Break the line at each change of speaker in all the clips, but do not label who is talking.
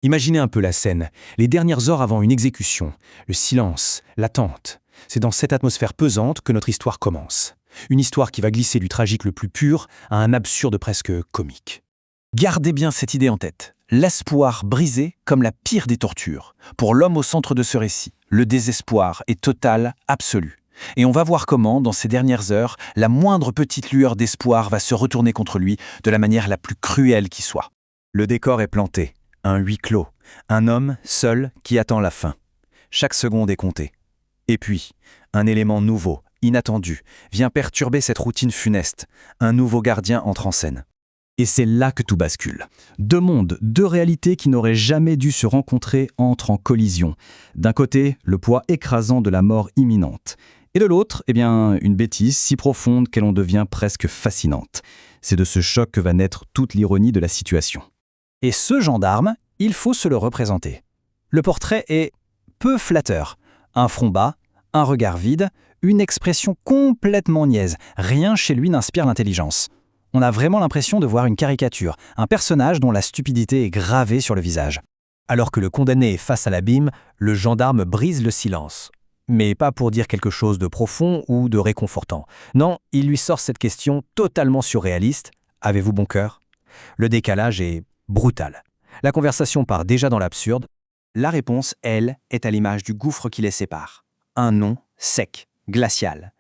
Imaginez un peu la scène, les dernières heures avant une exécution, le silence, l'attente. C'est dans cette atmosphère pesante que notre histoire commence. Une histoire qui va glisser du tragique le plus pur à un absurde presque comique.
Gardez bien cette idée en tête. L'espoir brisé comme la pire des tortures. Pour l'homme au centre de ce récit, le désespoir est total, absolu. Et on va voir comment, dans ces dernières heures, la moindre petite lueur d'espoir va se retourner contre lui de la manière la plus cruelle qui soit. Le décor est planté, un huis clos, un homme seul qui attend la fin. Chaque seconde est comptée. Et puis, un élément nouveau, inattendu, vient perturber cette routine funeste. Un nouveau gardien entre en scène.
Et c'est là que tout bascule. Deux mondes, deux réalités qui n'auraient jamais dû se rencontrer entrent en collision. D'un côté, le poids écrasant de la mort imminente. Et de l'autre, une bêtise si profonde qu'elle en devient presque fascinante. C'est de ce choc que va naître toute l'ironie de la situation.
Et ce gendarme, il faut se le représenter. Le portrait est peu flatteur. Un front bas, un regard vide, une expression complètement niaise. Rien chez lui n'inspire l'intelligence. On a vraiment l'impression de voir une caricature, un personnage dont la stupidité est gravée sur le visage.
Alors que le condamné est face à l'abîme, le gendarme brise le silence. Mais pas pour dire quelque chose de profond ou de réconfortant. Non, il lui sort cette question totalement surréaliste. Avez-vous bon cœur ? Le décalage est brutal. La conversation part déjà dans l'absurde.
La réponse, elle, est à l'image du gouffre qui les sépare. Un non sec, glacial.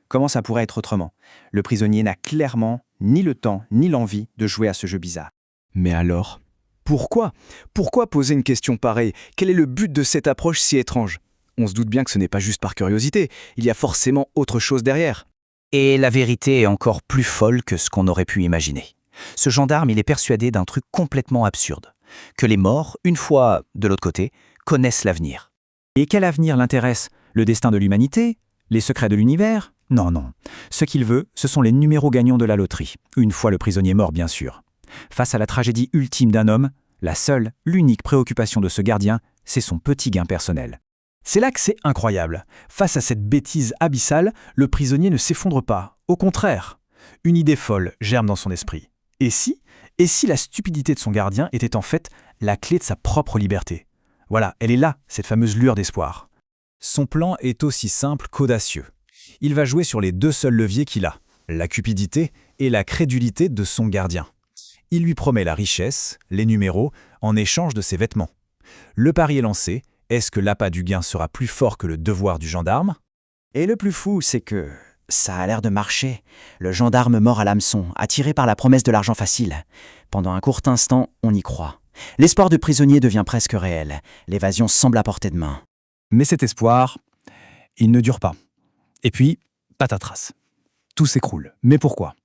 Comment ça pourrait être autrement ? Le prisonnier n'a clairement ni le temps ni l'envie de jouer à ce jeu bizarre.
Mais alors ?
Pourquoi ? Pourquoi poser une question pareille ? Quel est le but de cette approche si étrange ? On se doute bien que ce n'est pas juste par curiosité, il y a forcément autre chose derrière.
Et la vérité est encore plus folle que ce qu'on aurait pu imaginer. Ce gendarme, il est persuadé d'un truc complètement absurde. Que les morts, une fois de l'autre côté, connaissent l'avenir.
Et quel avenir l'intéresse ? Le destin de l'humanité ? Les secrets de l'univers ? Non. Ce qu'il veut, ce sont les numéros gagnants de la loterie. Une fois le prisonnier mort, bien sûr. Face à la tragédie ultime d'un homme, la seule, l'unique préoccupation de ce gardien, c'est son petit gain personnel.
C'est là que c'est incroyable. Face à cette bêtise abyssale, le prisonnier ne s'effondre pas. Au contraire, une idée folle germe dans son esprit. Et si la stupidité de son gardien était en fait la clé de sa propre liberté ? Voilà, elle est là, cette fameuse lueur d'espoir.
Son plan est aussi simple qu'audacieux. Il va jouer sur les deux seuls leviers qu'il a, la cupidité et la crédulité de son gardien. Il lui promet la richesse, les numéros, en échange de ses vêtements. Le pari est lancé. Est-ce que l'appât du gain sera plus fort que le devoir du gendarme ?
Et le plus fou, c'est que ça a l'air de marcher. Le gendarme mord à l'hameçon, attiré par la promesse de l'argent facile. Pendant un court instant, on y croit. L'espoir du prisonnier devient presque réel. L'évasion semble à portée de main.
Mais cet espoir, il ne dure pas. Et puis, patatras. Tout s'écroule. Mais pourquoi ?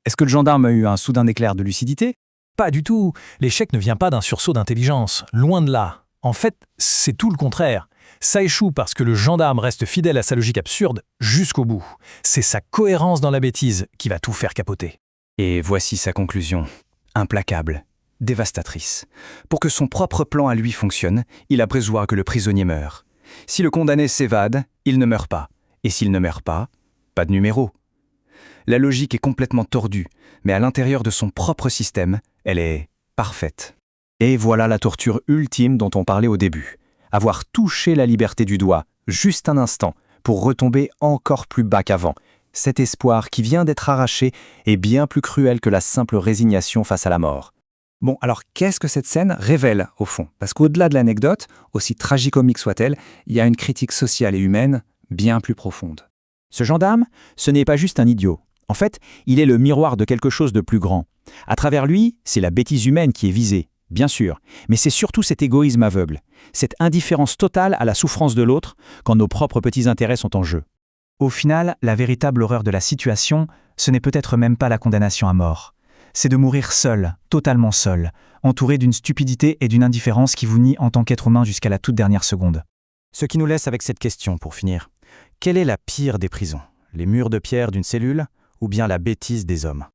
Est-ce que le gendarme a eu un soudain éclair de lucidité ?
Pas du tout. L'échec ne vient pas d'un sursaut d'intelligence. Loin de là. En fait, c'est tout le contraire. Ça échoue parce que le gendarme reste fidèle à sa logique absurde jusqu'au bout. C'est sa cohérence dans la bêtise qui va tout faire capoter.
Et voici sa conclusion. Implacable, dévastatrice. Pour que son propre plan à lui fonctionne, il a besoin que le prisonnier meure. Si le condamné s'évade, il ne meurt pas. Et s'il ne meurt pas, pas de numéro. La logique est complètement tordue, mais à l'intérieur de son propre système, elle est parfaite. Et voilà la torture ultime dont on parlait au début. Avoir touché la liberté du doigt, juste un instant, pour retomber encore plus bas qu'avant. Cet espoir qui vient d'être arraché est bien plus cruel que la simple résignation face à la mort. Bon, alors qu'est-ce que cette scène révèle, au fond ? Parce qu'au-delà de l'anecdote, aussi tragicomique soit-elle, il y a une critique sociale et humaine bien plus profonde. Ce gendarme, ce n'est pas juste un idiot. En fait, il est le miroir de quelque chose de plus grand. À travers lui, c'est la bêtise humaine qui est visée. Bien sûr, mais c'est surtout cet égoïsme aveugle, cette indifférence totale à la souffrance de l'autre quand nos propres petits intérêts sont en jeu.
Au final, la véritable horreur de la situation, ce n'est peut-être même pas la condamnation à mort. C'est de mourir seul, totalement seul, entouré d'une stupidité et d'une indifférence qui vous nie en tant qu'être humain jusqu'à la toute dernière seconde.
Ce qui nous laisse avec cette question pour finir. Quelle est la pire des prisons ? Les murs de pierre d'une cellule ou bien la bêtise des hommes ?